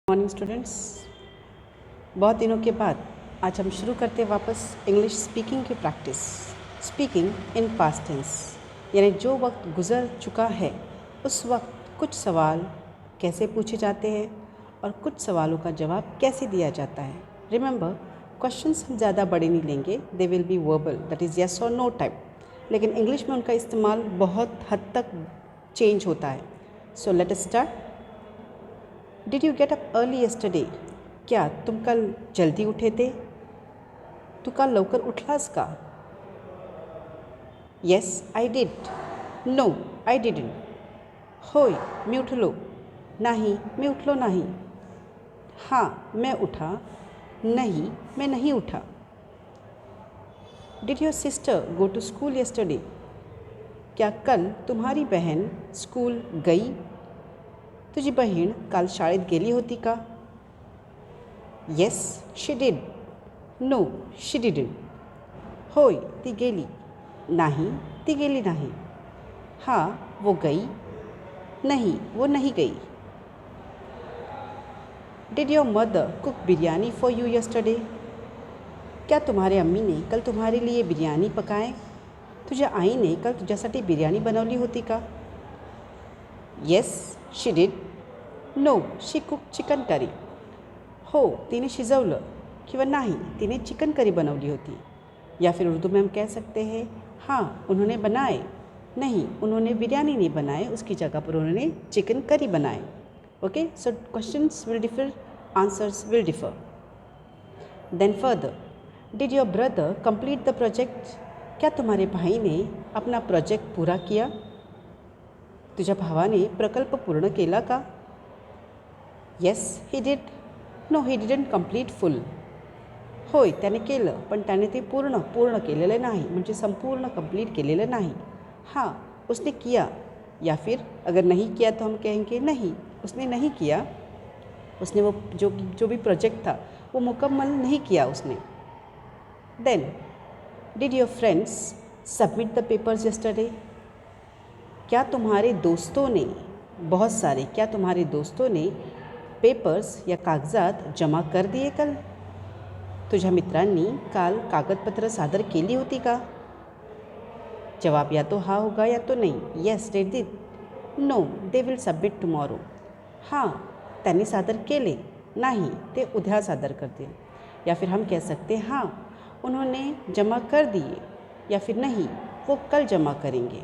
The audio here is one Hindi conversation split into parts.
मॉर्निंग स्टूडेंट्स, बहुत दिनों के बाद आज हम शुरू करते हैं वापस इंग्लिश स्पीकिंग की practice. Speaking in past tense, यानी जो वक्त गुज़र चुका है उस वक्त कुछ सवाल कैसे पूछे जाते हैं और कुछ सवालों का जवाब कैसे दिया जाता है। रिमेंबर, क्वेश्चंस हम ज़्यादा बड़े नहीं लेंगे, they will be verbal, that is yes और नो टाइप, लेकिन इंग्लिश में उनका इस्तेमाल बहुत हद तक चेंज होता है। So let us start. Did you get up early yesterday? क्या तुम कल जल्दी उठे थे? तू काल लवकर उठलास का? Yes I did. No I didn't. होय मी उठलो. नाही मी उठलो नाही. हाँ मैं उठा. नहीं मैं नहीं उठा. Did your sister go to school yesterday? क्या कल तुम्हारी बहन स्कूल गई? तुझी बहीण काल शाळेत गेली होती का? Yes she did. No she didn't. होय ती गेली. नाही ती गेली नाही. हाँ वो गई. नहीं वो नहीं गई. Did your mother cook biryani for you yesterday? क्या तुम्हारे अम्मी ने कल तुम्हारे लिए बिरयानी पकाए? तुझ्या आईने कल तुझ्यासाठी बिर्याणी बनवली होती का? Yes she did. No she cook chicken curry. हो तिने शिजवलं किंवा नाही तिने चिकन करी बनवली होती. या फिर उर्दू में हम कह सकते हैं हाँ उन्होंने बनाए, नहीं उन्होंने बिरयानी नहीं बनाए, उसकी जगह पर उन्होंने चिकन करी बनाए. Okay, so questions will differ, answers will differ. Then further, did your brother complete the project? क्या तुम्हारे भाई ने अपना प्रोजेक्ट पूरा किया? तुझ्या भावाने प्रकल्प पूर्ण केला का? Yes he did. No he didn't complete full. होय त्याने केलं, पण त्याने ते पूर्ण केलेलं नाही, म्हणजे संपूर्ण कंप्लीट केलेलं नाही. हाँ उसने किया. या फिर अगर नहीं किया तो हम कहेंगे नहीं उसने नहीं किया, उसने वो जो भी प्रोजेक्ट था वो मुकम्मल नहीं किया उसने. Then did your friends submit the papers yesterday? क्या तुम्हारे दोस्तों ने, बहुत सारे, क्या तुम्हारे दोस्तों ने पेपर्स या कागजात जमा कर दिए कल? तुझ्या मित्रांनी काल कागदपत्र सादर केली होती का? जवाब या तो हाँ होगा या तो नहीं. Yes they did. No they will submit tomorrow. हाँ त्यांनी सादर केले, नाही ते उद्या सादर करतील. या फिर हम कह सकते हैं हाँ उन्होंने जमा कर दिए, या फिर नहीं वो कल जमा करेंगे.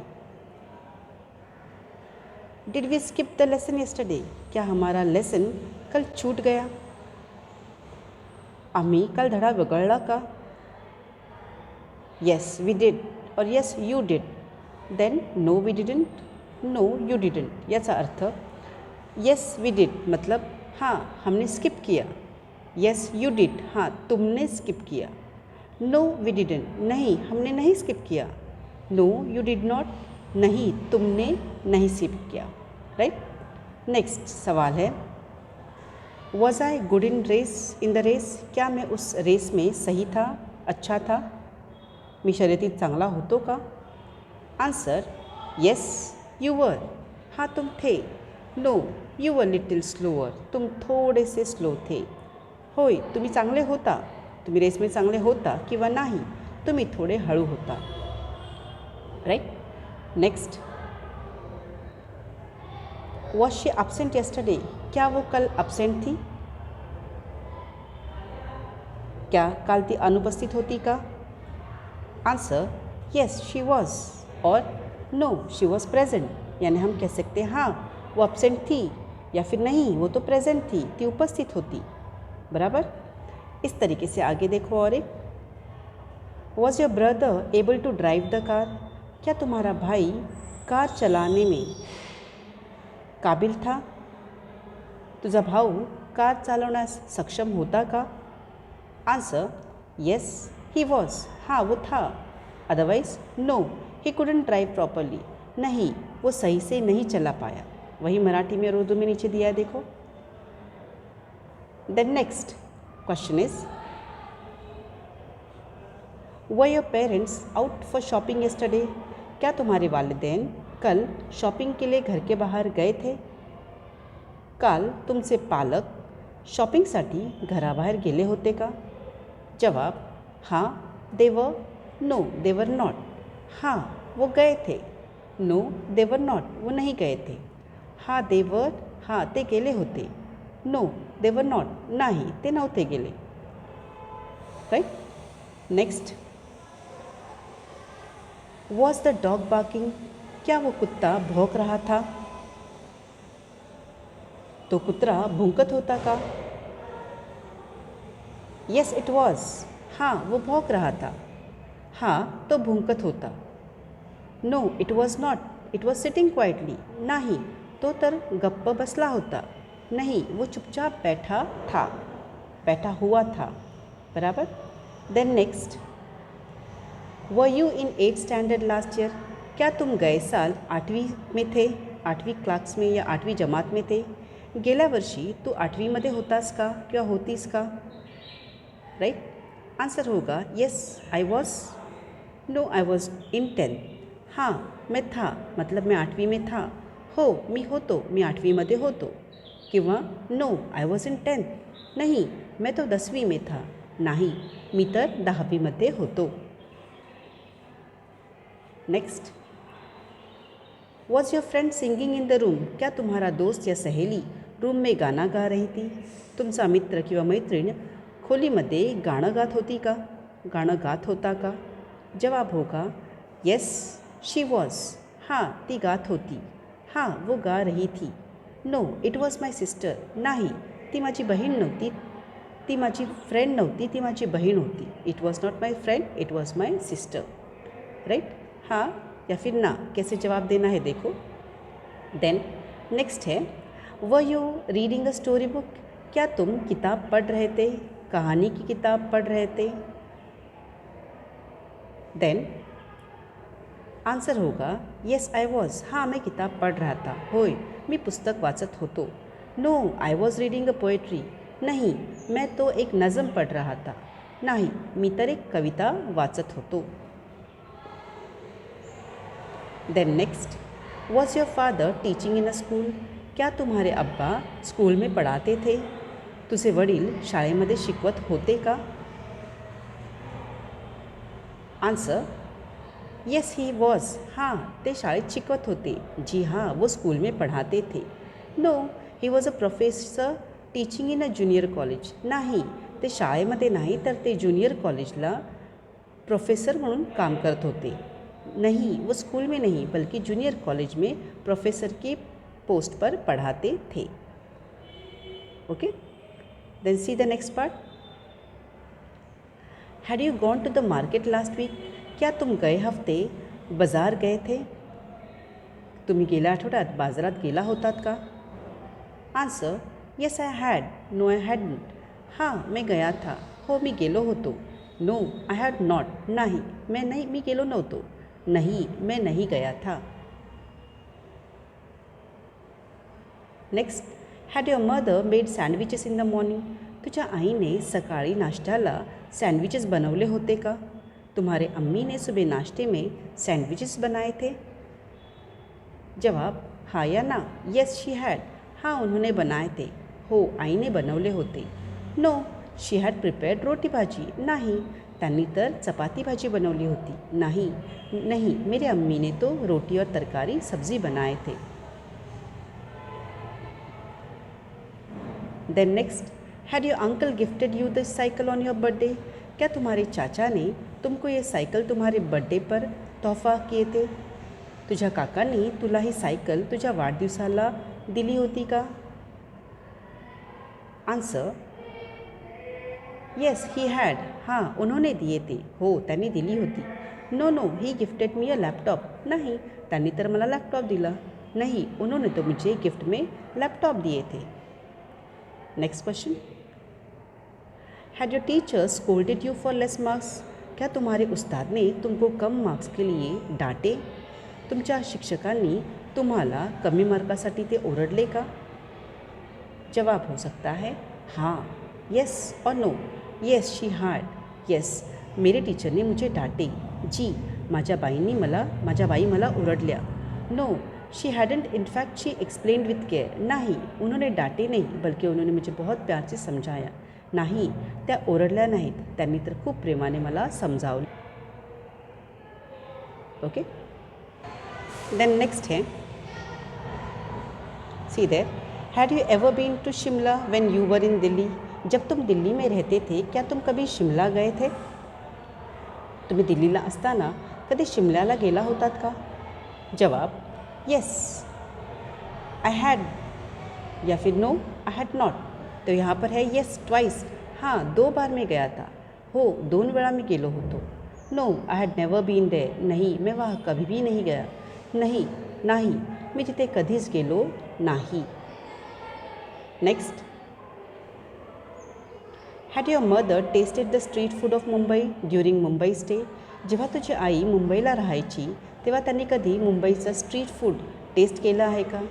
Did we skip the lesson yesterday? क्या हमारा लेसन कल छूट गया? आम्ही काल धडा वगळला का? येस वी डिड और yes you did. Then no we didn't. No you didn't. याचा अर्थ येस वी डिड मतलब हाँ हमने स्किप किया. येस यू डिड, हाँ तुमने स्किप किया. नो वी डिडंट, नहीं हमने नहीं स्किप किया. नो यू डिड नॉट, नहीं तुमने नहीं स्किप किया. राइट. नेक्स्ट सवाल है, was I good in the race? क्या मैं उस रेस में सही था, अच्छा था? मी शर्यतीत चांगला होतो का? Answer yes you were. हाँ तुम थे. No you were little slower. तुम थोड़े से स्लो थे. होय तुम्ही चांगले होता, तुम्ही रेसमध्ये चांगले होता किंवा नाही तुम्ही थोडे हळू होता. Right. Next, was she absent yesterday? क्या वो कल absent थी? क्या काल ती अनुपस्थित होती का? आंसर येस शी वॉज और नो शी वॉज प्रेजेंट. यानी हम कह सकते हैं हाँ वो absent थी, या फिर नहीं वो तो प्रेजेंट थी, ती उपस्थित होती. बराबर. इस तरीके से आगे देखो. और एक, was your brother able to drive the car? क्या तुम्हारा भाई कार चलाने में काबिल था? तुझा भाऊ कार चालवण्यास सक्षम होता का? Answer yes he was. हाँ वो था. Otherwise no he couldn't drive properly. नहीं वो सही से नहीं चला पाया. वही मराठी में और उर्दू में नीचे दिया है देखो. Then next question is, were your parents out for shopping yesterday? क्या तुम्हारे वालिदैन कल शॉपिंग के लिए घर के बाहर गए थे? काल तुमचे पालक शॉपिंगसाठी घराबाहेर गेले होते का? जवाब, हाँ दे वर, नो दे वर नॉट. हाँ वो गए थे. नो दे वर नॉट, वो नहीं गए थे. हाँ दे वर, हाँ ते गेले होते. नो दे वर नॉट, नाही ते नव्हते गेले. Right. Next, was the dog barking? क्या वो कुत्ता भौंक रहा था? तो कुत्रा भूंकत होता का? येस इट वॉज, हाँ वो भौंक रहा था. हाँ तो भूंकत होता. No it was not, it was sitting quietly. नाही तो तर गप्प बसला होता. नहीं वो चुपचाप बैठा था, बैठा हुआ था. बराबर. Then next, were you in 8th standard last year? क्या तुम गए साल 8वीं में थे, 8वीं क्लास में या 8वीं जमात में थे? गेल्या वर्षी तू 8वीमध्ये होतास का किंवा होतीस का? राईट. आन्सर होगा yes I was, no I was in 10th. हाँ मैं था, मतलब मैं 8वीं में था. हो मी होतो, मी 8वीमध्ये होतो. किंवा no I was in 10th. नाही मैं तो 10वीं में था. नाही मी तर 10वीमध्ये होतो. Next, was your friend singing in the room? क्या तुम्हारा दोस्त या सहेली रूम में गाना गा रही थी? तुमचा मित्र किंवा मैत्रीण खोलीमध्ये गाणं गात होती का? गाणं गात होता का? जवाब होगा येस शी वॉज, हाँ ती गात होती. हाँ वो गा रही थी. No it was my sister. नाही ती माझी बहीण नव्हती, ती माझी फ्रेंड नव्हती, ती माझी बहीण होती. It was not my friend, it was my sister. Right. हाँ या फिर ना, कैसे जवाब देना है देखो. देन नेक्स्ट है, were you reading a story book? क्या तुम किताब पढ़ रहे थे, कहानी की किताब पढ़ रहे थे? देन आन्सर होगा येस आई वॉज, हाँ मैं किताब पढ़ रहा था. होय मी पुस्तक वाचत होतो. No I was reading a poetry. नहीं मैं तो एक नज़म पढ़ रहा था. नाही मी तर एक कविता वाचत होतो. Then next, was your father teaching in a school? क्या तुम्हारे अब्बा स्कूल में पढ़ाते थे? तुझे वडील शाळेमध्ये शिकवत होते का? आन्सर येस ही वॉज, हाँ ते शाळेत शिकवत होते. जी हाँ वो स्कूल में पढ़ाते थे. No he was a professor teaching in a junior college. नाही ते शाळेमध्ये नाही तर ते ज्युनियर कॉलेजला प्रोफेसर म्हणून काम करत होते. नहीं वो स्कूल में नहीं बल्कि जूनियर कॉलेज में प्रोफेसर के पोस्ट पर पढ़ाते थे. Okay. Then see the next part. Had you gone to the market last week? क्या तुम गए हफ्ते बाजार गए थे? तुम्ही गेल्या आठवड्यात बाजारात गेला होतात का? Answer yes I had, no I hadn't. हाँ मैं गया था. हो मी गेलो होतो. नो आई हॅड नॉट, नाही मी गेलो नव्हतो. नहीं मैं नहीं गया था. Next, had your mother made sandwiches in the morning? तुझ्या आईने सकाळी नाश्त्याला सँडविचेस बनवले होते का? तुम्हारे अम्मी ने सुबह नाश्ते में सैंडविचेस बनाए थे? जवाब हाँ या ना. येस शी हॅड, हाँ उन्होंने बनाए थे. हो आईने बनवले होते. नो शी हॅड प्रिपेअर्ड रोटी भाजी. नाही त्यांनी तर चपाती भाजी बनवली होती. नहीं मेरे अम्मी ने तो रोटी और तरकारी सब्जी बनाए थे. Then next, had your uncle gifted you the cycle on your birthday? क्या तुम्हारे चाचा ने तुमको ये सायकल तुम्हारे बर्थडे पर तोहफा किए थे? तुझ्या काकांनी तुला ही सायकल तुझ्या वाढदिवसाला दिली होती का? आन्सर येस ही हॅड, हाँ उन्होंने दिए थे. हो त्यांनी दिली होती. No he gifted me a laptop. नहीं त्यांनी तर मला लैपटॉप दिला. नहीं उन्होंने तो मुझे गिफ्ट में लैपटॉप दिए थे. Next question, had your teacher scolded you for less marks? क्या तुम्हारे उस्ताद ने तुमको कम मार्क्स के लिए डांटे? तुमच्या शिक्षकांनी तुम्हाला कमी मार्कासाठी ते ओरडले का? जवाब हो सकता है हाँ, येस और no. Yes she had, yes मेरे टीचर ने मुझे डांटे. जी माझ्या बाई मला ओरडल्या. No she hadn't in fact she explained with care. नाही, उन्होंने डाटे नाही, बल्कि उन्होंने मुझे बहुत प्यार से समझाया. नाही, त्या ओरडल्या नाहीत, त्यांनी तर खूप प्रेमाने मला समजावलं. ओके. देन नेक्स्ट है, see there, had you ever been to Shimla when you were in Delhi. जब तुम दिल्ली में रहते थे क्या तुम कभी शिमला गए थे. तुम्ही दिल्लीला असताना कधी शिमल्याला गेला होतात का. जवाब, येस आई हैड, या फिर नो आई हैड नॉट. तो यहाँ पर है येस ट्वाइस. हाँ, 2 बार मैं गया था. हो, 2 वेळा मी गेलो होतो. No I had never been there. नाही, मैं वहाँ कभी भी नहीं गया. नाही, नाही, मी तिथे कधीच गेलो नाही. Next, had your mother tested the street food of Mumbai during Mumbai stay. जेव्हा तुझी आई मुंबईला राहायची तेव्हा त्यांनी कधी मुंबईचं स्ट्रीट फूड टेस्ट केला है का.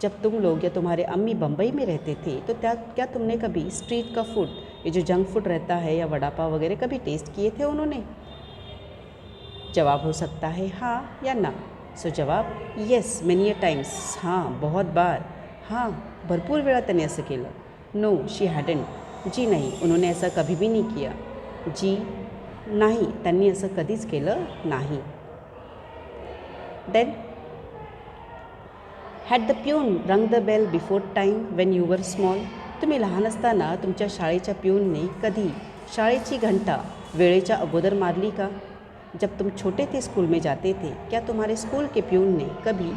जब तुम लोग या तुम्हारे अम्मी बम्बई में रहते थे तो क्या तुमने कभी स्ट्रीट का फूड, ये जो जंक फूड रहता है या वड़ा पाव वगैरह कभी टेस्ट किए थे उन्होंने. जवाब हो सकता है हाँ या ना. सो जवाब, येस मेनी अ टाइम्स. हाँ, बहुत बार. हाँ, भरपूर वेळा त्यांनी असं केलं. No she hadn't. जी नाही, उन्होंने ऐसा कभी भी नहीं किया. जी नाही, त्यांनी असं कधीच केलं नाही. Then, had the peon rang the bell before time when you were small. तुम्ही लहान असताना तुमच्या शाळेच्या प्यूनने कधी शाळेची घंटा वेळेच्या अगोदर मारली का. जब तुम छोटे थे स्कूल में जाते थे क्या तुम्हारे स्कूल के प्यून ने कभी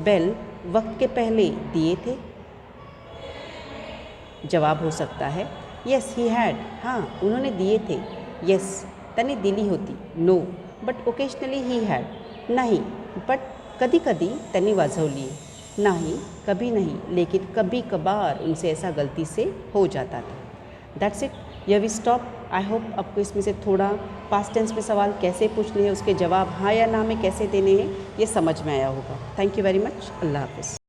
बेल वक्त के पहले दिए थे. जवाब हो सकता है येस ही हैड. हाँ, उन्होंने दिए थे. येस, त्यांनी दिली होती. No but occasionally he had. नहीं, बट कधी कधी त्यांनी वाजवली. नहीं, कभी नहीं, लेकिन कभी कभार उनसे ऐसा गलती से हो जाता था. That's it. यह वी स्टॉप. आई होप आपको इसमें से थोड़ा पास्ट टेंस में सवाल कैसे पूछने हैं, उसके जवाब हाँ या ना में कैसे देने हैं, ये समझ में आया होगा. Thank you very much. अल्लाह हाफ़िज़.